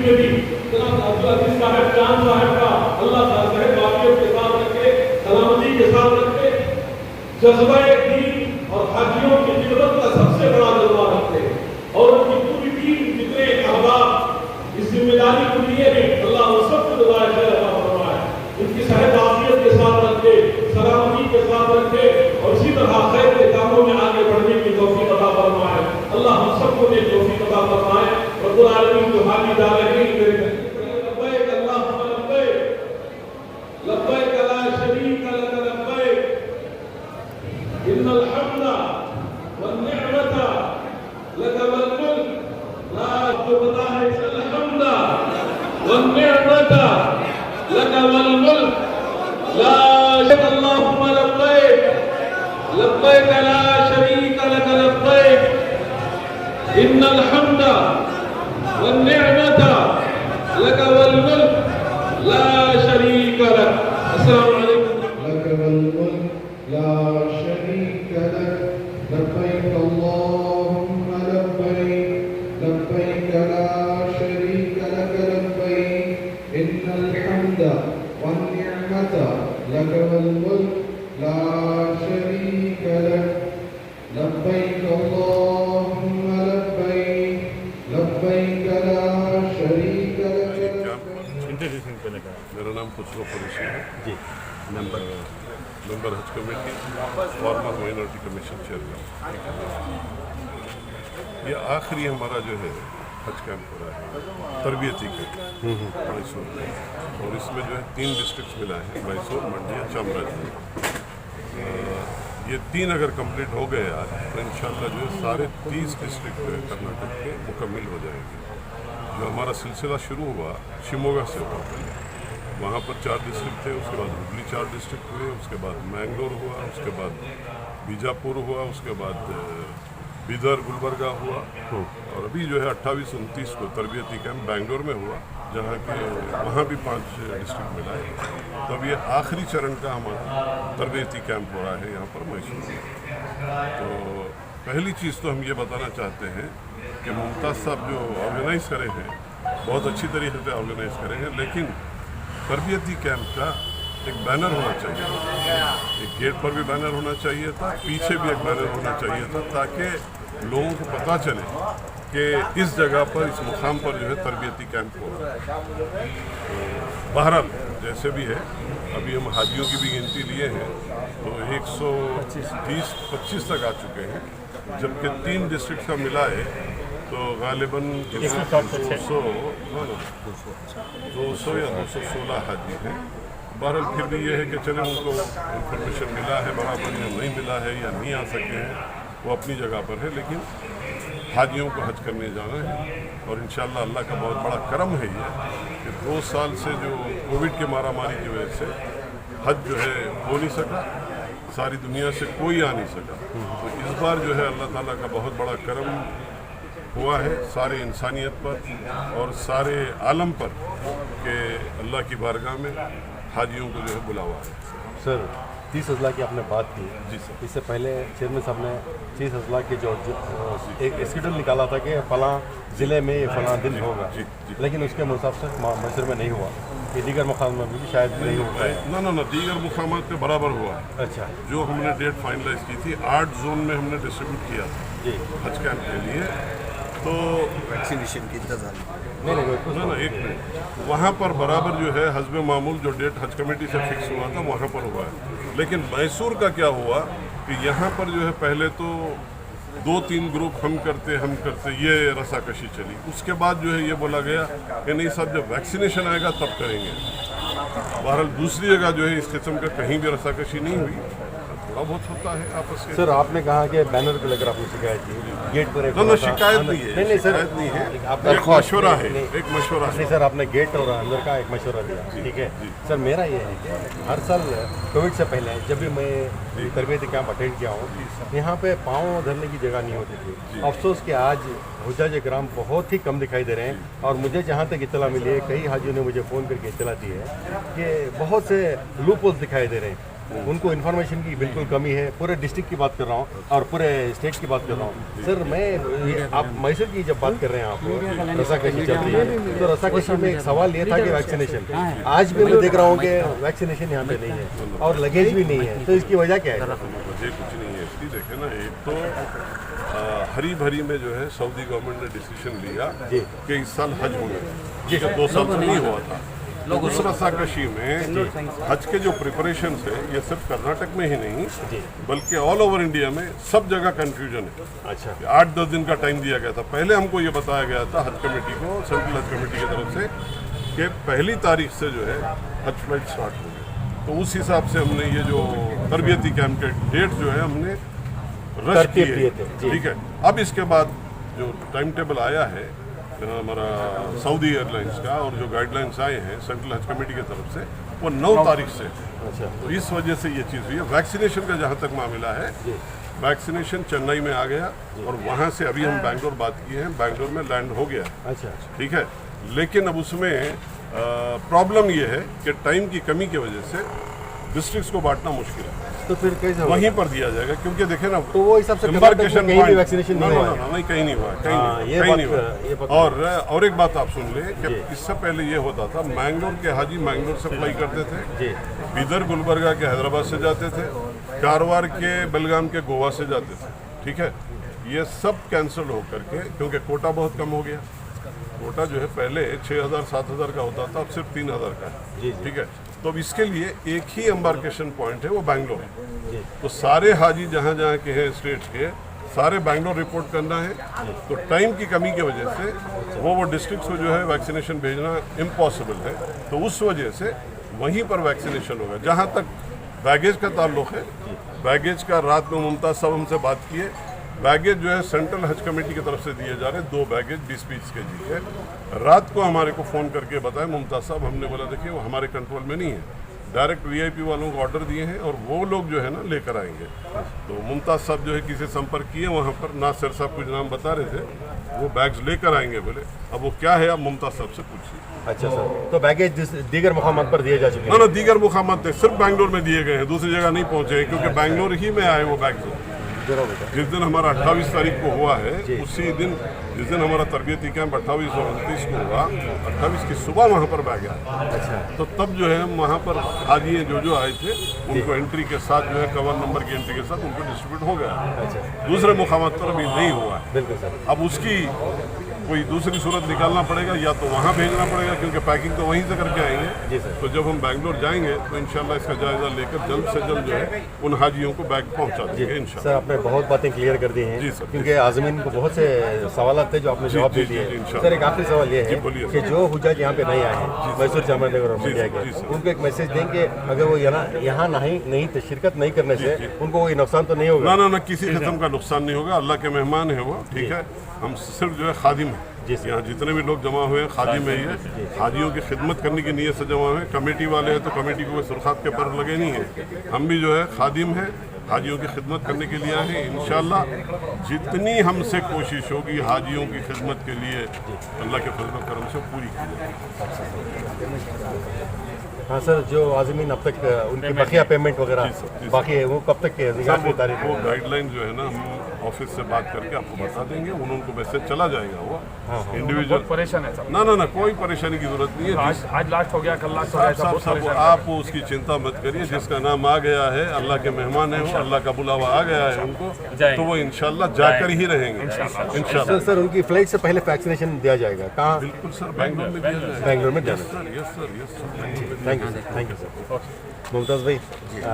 के भी जनाब अब्दुल अजीज साहब चांद साहब का अल्लाह साहब वाफियत के साथ रखे, सलामती के साथ रखे, जज्बा दीन और हाजियों की खिदमत का सबसे बड़ा जज्बा रखे और उनकी पूरी टीम जितने अहबाब इस जिम्मेदारी को लिए हैं अल्लाह उन सबको दुआए खैर अता फरमाए, उनकी सेहत आफियत के साथ रखे, सलामती के साथ रखे और इसी तरह खैर के कामों में आगे बढ़ने की तौफीक अता फरमाए। अल्लाह हम सबको ने तौफीक अता फरमाए। रब्बुल आलमीन जो हाजी जा रहे हैं लब्बैक अल्लाहुम्मा लब्बैक लब्बैक ला शरीक लक लब्बैक इन्नल हम्दा वन निअमता लक वल मुल्क ला तुबता है इन्नल हम्दा वन निअमता लक वल मुल्क ला शरीक अल्लाहुम्मा लब्बैक लब्बैक ला शरीक लक लब्बैक इन्नल हम्दा वन निअमता लक वल मुल्क ला शरीक लक। अस्सलामु अलैकुम। लक वल मुल्क ला शरीक लक लब्बैक अल्लाहुम्मा लब्बैक लब्बैक ला शरीक लक लब्बैक इन्नल हम्दा वन निअमता लक वल मुल्क ला शरीक लक लब्बैक अल्लाहुम्मा लब्बैक लब्बैक ला शरीक लक। मेरा नाम खुसरो कुरैशी है जी, मेंबर हज committee, farmer minority commission chairman. ये आखिरी हमारा जो है हज कैंप हो रहा है तरबियती कैंप मैसूर में, और इसमें जो है 3 डिस्ट्रिक्ट मिला है, मैसूर, मंडिया, चामराजनगर। ये 3 अगर कंप्लीट हो गए आज तो इंशाल्लाह जो है सारे 30 डिस्ट्रिक्ट जो है कर्नाटक के मुकम्मल हो जाएंगे। जो हमारा सिलसिला शुरू हुआ शिमोगा से हुआ, पहले वहाँ पर 4 डिस्ट्रिक्ट थे, उसके बाद हुगली 4 डिस्ट्रिक्ट हुए, उसके बाद मैंगलोर हुआ, उसके बाद बीजापुर हुआ, उसके बाद बीदर गुलबर्गा हुआ, और अभी जो है 28-29 को तरबियती कैंप बेंगलोर में हुआ, जहाँ के वहाँ भी 5 डिस्ट्रिक्ट मिला है। तो अब ये आखिरी चरण का हमारा तरबियती कैंप हो रहा है यहाँ पर मैसूर में। तो पहली चीज़ तो हम ये बताना चाहते हैं कि मुमताज़ साहब जो ऑर्गेनाइज़ करे हैं बहुत अच्छी तरीके से ऑर्गेनाइज़ करे हैं, लेकिन तरबियती कैंप का एक बैनर होना चाहिए, एक गेट पर भी बैनर होना चाहिए था, पीछे भी एक बैनर होना चाहिए था, ताकि लोगों को पता चले कि इस जगह पर, इस मुकाम पर जो है तरबियती कैंप हो रहा है। तो बहरहाल जैसे भी है, अभी हम हाजियों की भी गिनती लिए हैं तो 120-25 तक आ चुके हैं, जबकि 3 डिस्ट्रिक्ट का मिला है तो गालिबन 200 या 216 हाजी हैं। बहरहाल फिर भी ये है कि चले उनको इन्फॉर्मेशन मिला है बराबर या नहीं मिला है या नहीं आ सके हैं, वो अपनी जगह पर है, लेकिन हाजियों को हज करने जाना है। और इंशाअल्लाह अल्लाह का बहुत बड़ा करम है ये कि 2 साल से जो कोविड के मारामारी की वजह से हज जो है हो नहीं सका, सारी दुनिया से कोई आ नहीं सका। तो इस बार जो है अल्लाह ताला का बहुत बड़ा करम हुआ है सारे इंसानियत पर और सारे आलम पर कि अल्लाह की बारगाह में हाजियों को जो है बुलावा है। सर 30 अजला की आपने बात की जी सर। इससे पहले चेयरमैन साहब ने 30 अजला के जो एक स्केड्यूल निकाला था कि फलां ज़िले में फलां दिन होगा, लेकिन उसके मुताबिक से मैसूर में नहीं हुआ, ये दीगर मुकाम में भी शायद नहीं होगा। ना दीगर मुकामात पे बराबर हुआ। अच्छा, जो हमने डेट फाइनलाइज की थी 8 जोन में हमने डिस्ट्रीब्यूट किया था जी, हज कैंप के लिए। तो वैक्सीनेशन की इंतजाम ना एक मिनट, वहाँ पर बराबर जो है हस्ब मामूल जो डेट हज कमेटी से फिक्स हुआ था वहाँ पर हुआ है। लेकिन मैसूर का क्या हुआ कि यहाँ पर जो है पहले तो 2-3 ग्रुप हम करते ये रसाकशी चली, उसके बाद जो है ये बोला गया कि नहीं साहब जब वैक्सीनेशन आएगा तब करेंगे। बहरहाल दूसरी जगह जो है इस किस्म का कहीं भी रसाकशी नहीं हुई, थोड़ा बहुत होता है आपस में। सर आपने कहा कि बैनर पे लेकर आपने शिकायत की, गेट पर एक शिकायत नहीं है, नहीं सर, शिकायत नहीं है, आपका एक मशवरा है, एक मशवरा है। नहीं सर, आपने गेट और अंदर का एक मशवरा दिया, ठीक है सर। मेरा ये है कि हर साल कोविड से पहले जब भी मैं तरबियती कैंप अटेंड किया हूँ, यहाँ पे पाँव धरने की जगह नहीं होती थी। अफसोस कि आज हुज्जाज इकराम बहुत ही कम दिखाई दे रहे हैं, और मुझे जहाँ तक इत्तला मिली है, कई हाजियों ने मुझे फ़ोन करके इत्तला दी है कि बहुत से लूप होल्स दिखाई दे रहे हैं। उनको इन्फॉर्मेशन की बिल्कुल कमी है। पूरे डिस्ट्रिक्ट की बात कर रहा हूँ और पूरे स्टेट की बात कर रहा हूँ। सर मैं आप मैसूर की जब बात कर रहे हैं, आप रस्साकशी चल रही है, तो रस्साकशी में एक सवाल ये था कि वैक्सीनेशन, आज भी मैं देख रहा हूँ कि वैक्सीनेशन यहाँ पे नहीं है और लगेज भी नहीं है, तो इसकी वजह क्या है? वजह कुछ नहीं है इसकी। देखे ना, एक तो हरी भरी में जो है सऊदी गवर्नमेंट ने डिसीजन लिया कि इस साल हज होंगे, जिसका 2 साल से नहीं हुआ था। उस रस्साकशी में हज के जो प्रिपरेशन है, ये सिर्फ कर्नाटक में ही नहीं बल्कि ऑल ओवर इंडिया में सब जगह कंफ्यूजन है। अच्छा, 8-10 दिन का टाइम दिया गया था। पहले हमको ये बताया गया था हज कमेटी को, सेंट्रल हज कमेटी की तरफ से, कि 1 तारीख से जो है हज फ्लाइट स्टार्ट हो गई। तो उस हिसाब से हमने ये जो तरबियती कैंप के डेट जो है हमने रश किए थे। ठीक है, अब इसके बाद जो टाइम टेबल आया है हमारा सऊदी एयरलाइंस का और जो गाइडलाइंस आए हैं सेंट्रल हज कमेटी की तरफ से, वो 9 तारीख से। अच्छा, तो इस वजह से ये चीज़ हुई है। वैक्सीनेशन का जहाँ तक मामला है, वैक्सीनेशन चेन्नई में आ गया और वहाँ से अभी हम बैंगलोर बात किए हैं, बैंगलोर में लैंड हो गया। अच्छा, ठीक है, लेकिन अब उसमें प्रॉब्लम ये है कि टाइम की कमी की वजह से डिस्ट्रिक्ट्स को बांटना मुश्किल है। तो फिर कैसे होगा? वहीं पर दिया जाएगा, क्योंकि देखे ना, तो वो हिसाब से एम्बार्केशन कहीं भी वैक्सीनेशन नहीं हुआ है। नहीं, कहीं नहीं हुआ, हाँ, कहीं ये नहीं हुआ। और एक बात आप सुन ले कि इससे पहले ये होता था, मैंगलोर के हाजी मैंगलोर से फ्लाई करते थे, बिदर गुलबर्गा के हैदराबाद से जाते थे, कारवार के बेलगाम के गोवा से जाते थे। ठीक है, ये सब कैंसिल हो करके, क्योंकि कोटा बहुत कम हो गया। कोटा जो है पहले 6,000-7,000 का होता था, अब सिर्फ 3,000 का है। ठीक है, तो अब इसके लिए एक ही एम्बार्केशन पॉइंट है, वो बैंगलोर है। तो सारे हाजी जहाँ जहाँ के हैं स्टेट्स के, सारे बैंगलोर रिपोर्ट करना है। तो टाइम की कमी की वजह से वो डिस्ट्रिक्ट्स को जो है वैक्सीनेशन भेजना इम्पॉसिबल है। तो उस वजह से वहीं पर वैक्सीनेशन होगा। जहाँ तक बैगेज का ताल्लुक है, बैगेज का रात में मुमताज़ साहब हमसे बात किए, बैगेज जो है सेंट्रल हज कमेटी की तरफ से दिए जा रहे हैं, 2 बैगेज 20-20 के जी है। रात को हमारे को फ़ोन करके बताया मुमताज़ साहब, हमने बोला देखिए वो हमारे कंट्रोल में नहीं है, डायरेक्ट वीआईपी वालों को ऑर्डर दिए हैं और वो लोग जो है ना लेकर आएंगे। तो मुमताज़ साहब जो है किसी संपर्क किए वहाँ पर, नासिर साहब कुछ नाम बता रहे थे, वो बैग्स लेकर आएंगे बोले। अब वो क्या है, आप मुमताज़ साहब से पूछिए। अच्छा सर, तो बैगेज दीगर मुकामात पर दिए जा चुके हैं? ना, दीगर मुकामात थे, सिर्फ बैंगलोर में दिए गए हैं, दूसरी जगह नहीं पहुँचे हैं, क्योंकि बैंगलोर ही में आए वो बैग्स। जिस दिन हमारा 28 तारीख को हुआ है, उसी दिन जिस दिन हमारा तरबियती कैंप 28 और 29 को हुआ, 28 की सुबह वहाँ पर बैग आया। अच्छा, तो तब जो है वहाँ पर हाजी जो आए थे उनको एंट्री के साथ जो है कवर नंबर की एंट्री के साथ उनको डिस्ट्रीब्यूट हो गया। अच्छा, दूसरे मुकामात पर अभी नहीं हुआ है। बिल्कुल सर। अब उसकी कोई दूसरी सूरत निकालना पड़ेगा, या तो वहाँ भेजना पड़ेगा, क्योंकि पैकिंग तो वहीं से करके आएंगे। जी सर। तो जब हम बैंगलोर जाएंगे तो इंशाल्लाह इसका जायजा लेकर जल्द से जल्द जो है उन हाजियों को बैग पहुँचा देंगे इंशाल्लाह। सर आपने बहुत बातें क्लियर कर दी हैं। जी सर। क्योंकि आज़मीन को बहुत से सवाल थे जो आपने जवाब दे दिए। सर एक आखिरी सवाल ये है कि जो हुज्जाज यहाँ पे नहीं आए हैं, मैसूर जामनगर और मंडिया के, उनको एक मैसेज दें कि अगर वो यहाँ नहीं शिरकत नहीं करने से उनको कोई नुकसान तो नहीं होगा? ना, किसी किस्म का नुकसान नहीं होगा। अल्लाह के मेहमान है वो। ठीक है, हम सिर्फ जो है खादिम है, यहाँ जितने भी लोग जमा हुए हैं खादिम है, ये हाजियों की खिदमत करने की नीयत से जमा हुए हैं। कमेटी वाले हैं तो कमेटी को कोई सुरखात के पर लगे नहीं है। हम भी जो है खादिम है, हाजियों की खिदमत करने के लिए आए हैं। इंशाल्लाह जितनी हमसे कोशिश होगी हाजियों की खिदमत के लिए, अल्लाह के फजल करम से पूरी की जाएगी। हाँ सर, जो आज़मीन अब तक उनकी बकिया पेमेंट वगैरह बाकी है, वो कब तक के तारीख? वो गाइडलाइन जो है ना हम ऑफिस से बात करके आपको बता देंगे, उनको मैसेज चला जाएगा। वो इंडिविजुअल परेशान है सब। ना, कोई परेशानी की जरूरत नहीं है। आज लास्ट हो गया, कल लास्ट हो गया। सब आप उसकी चिंता मत करिए। जिसका नाम आ गया है, अल्लाह के मेहमान है वो, अल्लाह का बुलावा आ गया है उनको, तो वो इंशाल्लाह जाकर ही रहेंगे इंशाल्लाह। सर उनकी फ्लाइट से पहले वैक्सीनेशन दिया जाएगा कहाँ? बिल्कुल सर, बैंगलोर में दिया जाएगा। बैंगलोर में जाना। Yes sir. Thank you sir. Mumtaz भाई,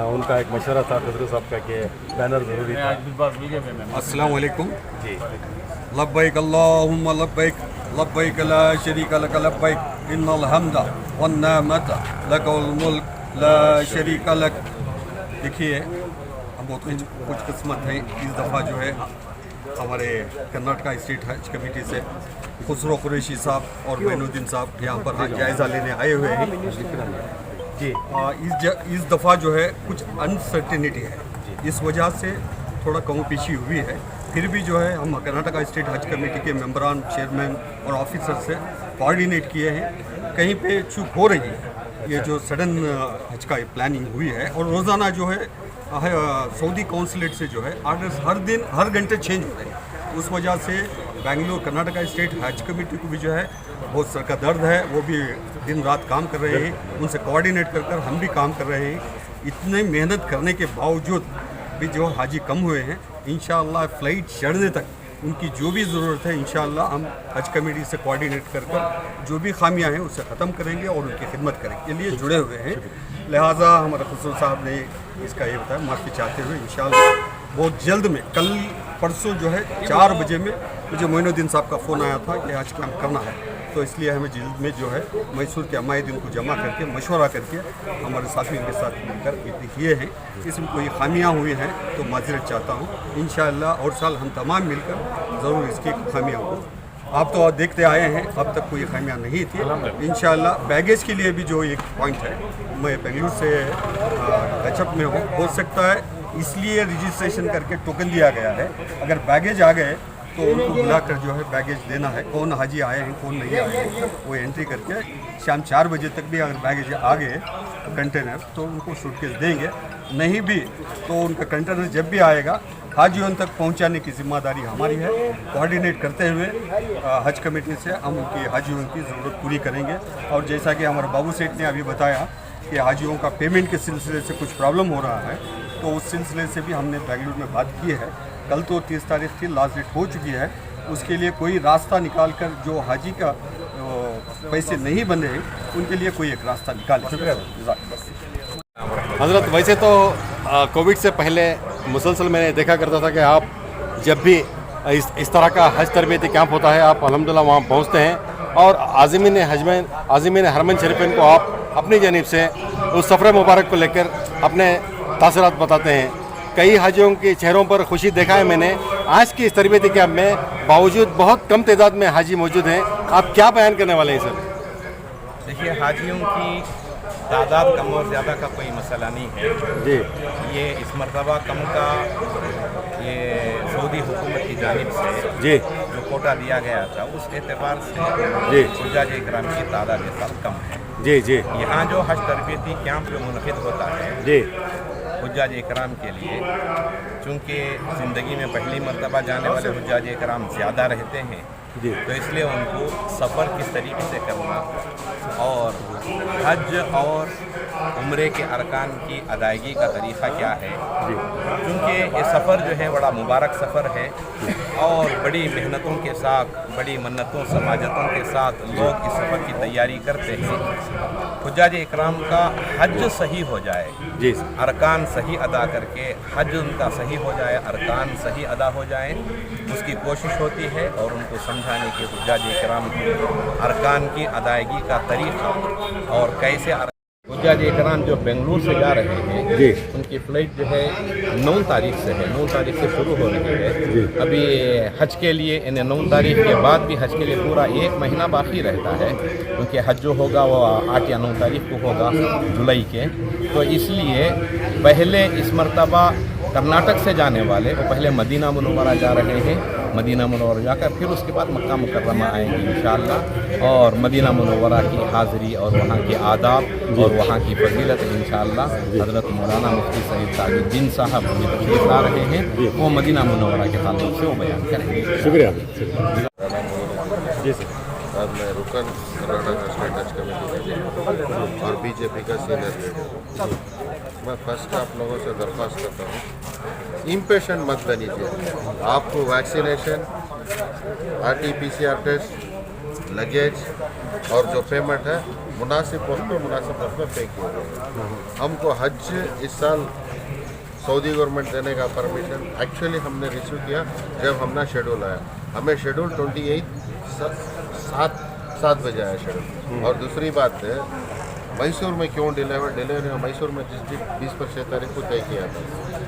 उनका एक मशवरा था खजरू साहब का कि बैनर ज़रूरी था। अस्सलाम वालेकुम जी। लब्बैक अल्लाहुम्मा लब्बैक, लब्बैक ला शरीका लक लब्बैक, इन्नल हम्दा वन निअमत लकल मुल्क ला शरीका लक। देखिए, हम बहुत कुछ किस्मत है इस दफ़ा जो है हमारे कर्नाटका स्टेट हज कमेटी से खुसरो कुरैशी साहब और मोइनुद्दीन साहब यहाँ पर जायज़ा लेने आए हुए हैं जी। इस दफ़ा जो है कुछ अनसर्टेनिटी है, इस वजह से थोड़ा कम पेशी हुई है। फिर भी जो है हम कर्नाटका स्टेट हज कमेटी के मेंबरान, चेयरमैन और ऑफिसर से कोऑर्डिनेट किए हैं। कहीं पे चूक हो रही है ये जो सडन हज का प्लानिंग हुई है, और रोज़ाना जो है सऊदी कौंसलेट से जो है आर्डर्स हर दिन हर घंटे चेंज हो रहे हैं। उस वजह से बेंगलुरु कर्नाटका स्टेट हज कमेटी को भी जो है बहुत सर का दर्द है, वो भी दिन रात काम कर रहे हैं, उनसे कोऑर्डिनेट कर कर हम भी काम कर रहे हैं। इतनी मेहनत करने के बावजूद भी जो हाजी कम हुए हैं, इंशाअल्लाह फ़्लाइट चढ़ने तक उनकी जो भी ज़रूरत है इंशाअल्लाह हम हज कमेटी से कोऑर्डिनेट कर कर जो भी खामियां हैं उसे ख़त्म करेंगे और उनकी खिदमत करेंगे के लिए जुड़े हुए हैं। लिहाजा हमारे खुसरो साहब ने इसका ये बताया, माफ़ी चाहते हुए इंशाअल्लाह बहुत जल्द में, कल परसों जो है 4 बजे में मुझे मोइनुद्दीन साहब का फ़ोन आया था कि हज कैंप करना है, तो इसलिए हमें जल्द में जो है मैसूर के अमायदीन को जमा करके मशवरा करके हमारे साथियों के साथ मिलकर किए हैं। इसमें कोई खामियां हुई हैं तो माजरत चाहता हूँ। इंशाअल्लाह और साल हम तमाम मिलकर ज़रूर इसकी खामियों को, आप तो देखते आए हैं, अब तक कोई खामियां नहीं थी। इंशाअल्लाह बैगेज के लिए भी जो एक पॉइंट है, मैं बेंगलुरु से टचअप में हो सकता है, इसलिए रजिस्ट्रेशन करके टोकन दिया गया है। अगर बैगेज आ गए तो उनको बुलाकर जो है बैगेज देना है, कौन हाजी आए हैं कौन नहीं आए हैं वो एंट्री करके शाम 4 बजे तक भी अगर बैगेज आ गए कंटेनर तो उनको सूटकेस देंगे, नहीं भी तो उनका कंटेनर जब भी आएगा हाजियों तक पहुंचाने की जिम्मेदारी हमारी है। कोऑर्डिनेट करते हुए हज कमेटी से हम उनकी हाजियों की ज़रूरत पूरी करेंगे। और जैसा कि हमारे बाबू सेठ ने अभी बताया कि हाजियों का पेमेंट के सिलसिले से कुछ प्रॉब्लम हो रहा है, तो उस सिलसिले से भी हमने बेंगलुरु में बात की है। कल तो 30 तारीख थी, लास्ट डेट हो चुकी है, उसके लिए कोई रास्ता निकाल कर जो हाजी का पैसे नहीं बने हैं उनके लिए कोई एक रास्ता निकालें। शुक्रिया हज़रत, वैसे तो कोविड से पहले मुसलसल मैंने देखा करता था कि आप जब भी इस तरह का हज तरबियती कैंप होता है आप अल्हम्दुलिल्लाह वहाँ पहुँचते हैं और आज़मीन हरमैन शरीफैन को आप अपनी जानिब से उस सफ़र मुबारक को लेकर अपने तासरात बताते हैं। कई हाजियों के चेहरों पर खुशी देखा है मैंने। आज की इस तरबियती कैंप में बावजूद बहुत कम तादाद में हाजी मौजूद हैं, आप क्या बयान करने वाले हैं सर? देखिए, हाजियों की तादाद कम और ज़्यादा का कोई मसला नहीं है जी। ये इस मरतबा कम का ये सऊदी हुकूमत की जानिब से जी जो कोटा दिया गया था उस एतबार से जी हुज्जाज इकराम की तादाद इस साल कम है। जी जी यहाँ जो हज तरबियती कैंप जो मुनक़िद होता है जी हुज्जाज इकराम के लिए, चूँकि ज़िंदगी में पहली मरतबा जाने वाले हुज्जाज इकराम ज़्यादा रहते हैं जी, तो इसलिए उनको सफ़र किस तरीके से करना और हज और उम्रे के अरकान की अदायगी का तरीक़ा क्या है, क्योंकि ये सफ़र जो है बड़ा मुबारक सफ़र है और बड़ी मेहनतों के साथ, बड़ी मन्नतों समाजतों के साथ लोग इस सफ़र की तैयारी करते हैं। हुज्जाज इकराम का हज सही हो जाए, जी अरकान सही अदा करके हज उनका सही हो जाए, अरकान सही अदा हो जाए, उसकी कोशिश होती है और उनको समझाने की हुज्जाज इकराम को अरकान की अदायगी का तरीक़ा और कैसे हुज्जाज इकराम जो बेंगलुरु से जा रहे हैं जी, उनकी फ़्लाइट जो है 9 तारीख से है, 9 तारीख से शुरू हो रही है। अभी हज के लिए इन्हें 9 तारीख के बाद भी हज के लिए पूरा 1 महीना बाकी रहता है, क्योंकि हज जो होगा वो 8 या 9 तारीख को होगा जुलाई के। तो इसलिए पहले इस मरतबा कर्नाटक से जाने वाले वो पहले मदीना मुनव्वरा जा रहे हैं, मदीना मुनव्वरा जाकर फिर उसके बाद मक्का मुकर्रमा आएंगे इंशाअल्लाह, और मदीना मुनव्वरा की हाज़िरी और वहाँ के आदाब और वहाँ की फजीलत इंशाअल्लाह हज़रत मौलाना मुफ्ती सईद ताजुद्दीन साहब भी तशरीफ़ ला रहे हैं, वो मदीना मुनव्वरा के ताल्लुक़ से वो बयान करेंगे। शुक्रिया जी सर। आज मैं रुकन कर्नाटक स्टेट हज कमेटी और बीजेपी का सीनियर लीडर। मैं फर्स्ट आप लोगों से दरख्वास्त करता हूँ, इम्पेशेंट मत बनीजिए। आपको वैक्सीनेशन, RT-PCR टेस्ट, लगेज और जो पेमेंट है मुनासिब वक्त में मुनासिब वक्त में पे किया जाएगा। हमको हज इस साल सऊदी गवर्नमेंट देने का परमिशन एक्चुअली हमने रिसीव किया जब हमने शेड्यूल आया। हमें शेड्यूल 28 7 बजे आया शेड्यूल। और दूसरी बात है, मैसूर में क्यों डिले हुआ? मैसूर में जिस 20 पर 6 तारीख को तय किया था,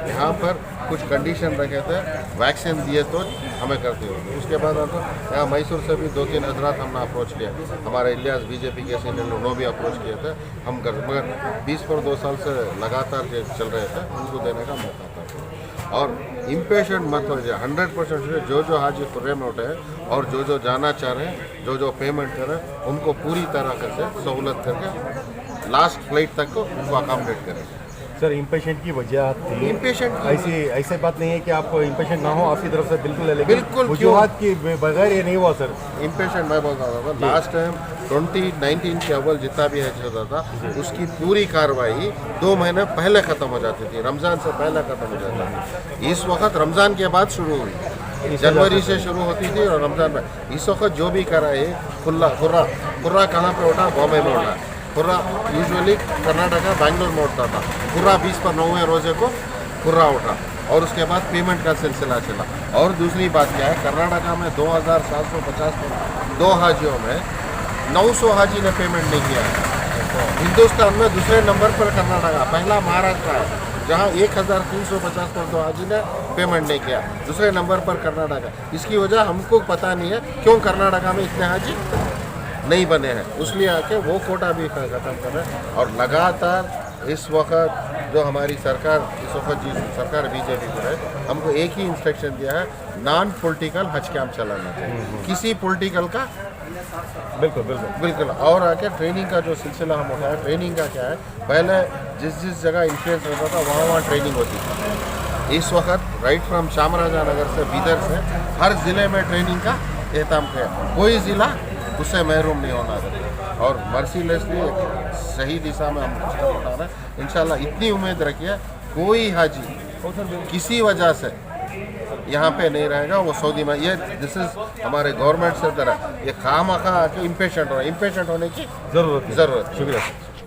यहाँ पर कुछ कंडीशन रखे थे, वैक्सीन दिए तो हमें करते होंगे। उसके बाद हम यहाँ मैसूर से भी 2-3 हजरात हमने अप्रोच किया, हमारे इलियास बीजेपी के सीनियर उन्होंने भी अप्रोच किया था, हम कर, मगर 20 पर 2 साल से लगातार चल रहे थे, उनको देने का मौका था। और इम्पेशेंट मत हो जाए, 100% जो हाजी खुर्रे में उठे हैं और जो जाना चाह रहे हैं, जो पेमेंट कर रहे हैं, उनको पूरी तरह से सहूलत करके लास्ट फ्लाइट तक को उनको अकामडेट करेंगे। सर इम्पेशेंट की वजह थी, इम्पेशेंट ऐसी बात नहीं है कि आप इम्पेशेंट ना हो आपकी तरफ से, बिल्कुल है, लेकिन बिल्कुल वजूहात की बगैर ये नहीं हुआ सर। इम्पेशेंट मैं बोल रहा था लास्ट टाइम 2019 के अव्वल जितना भी हज होता था उसकी पूरी कार्रवाई 2 महीने पहले ख़त्म हो जाती थी, रमज़ान से पहले ख़त्म हो जाता था। इस वक्त रमज़ान के बाद शुरू हुई, जनवरी से शुरू होती थी और रमज़ान में इस वक्त जो भी करा है खुर्रा कहाँ पे उठा, बॉम्बे में उठा। खुर्रा यूजुअली कर्नाटका बैंगलोर में उठता था, खुर्रा 20 पर 9वें रोजे को खुर्रा उठा और उसके बाद पेमेंट का सिलसिला चला। और दूसरी बात क्या है, कर्नाटका में 2750 पर 2 हाजियों में 900 हाजी ने पेमेंट नहीं किया है। हिंदुस्तान में दूसरे नंबर पर कर्नाटका, पहला महाराष्ट्र है जहां 1350 पर 2 हाजी ने पेमेंट नहीं किया, दूसरे नंबर पर कर्नाटका। इसकी वजह हमको पता नहीं है क्यों कर्नाटका में इतने हाजी नहीं बने हैं, इसलिए आके वो कोटा भी ख़त्म कर रहे हैं। और लगातार इस वक्त जो हमारी सरकार इस वक्त जी सरकार बीजेपी को है, हमको एक ही इंस्ट्रक्शन दिया है, नॉन पॉलिटिकल हज कैंप चलाना चाहिए, किसी पॉलिटिकल का बिल्कुल। और आके ट्रेनिंग का जो सिलसिला हम उठाया, ट्रेनिंग का क्या है, पहले जिस जगह इन्फ्लुएंस होता था वहाँ ट्रेनिंग होती थी। इस वक्त राइट फ्रॉम चामराजानगर से बीदर से हर ज़िले में ट्रेनिंग का एहतमाम किया, कोई ज़िला उससे महरूम नहीं होना चाहिए। और मर्सीलेसली सही दिशा में हम कदम उठा रहे हैं। इंशाल्लाह इतनी उम्मीद रखिए कोई हाजी किसी वजह से यहाँ पे नहीं रहेगा, वो सऊदी में ये दिस इज हमारे गवर्नमेंट से तरह ये खामखा इम्पेशेंट होने की ज़रूरत। ज़रूरत। शुक्रिया।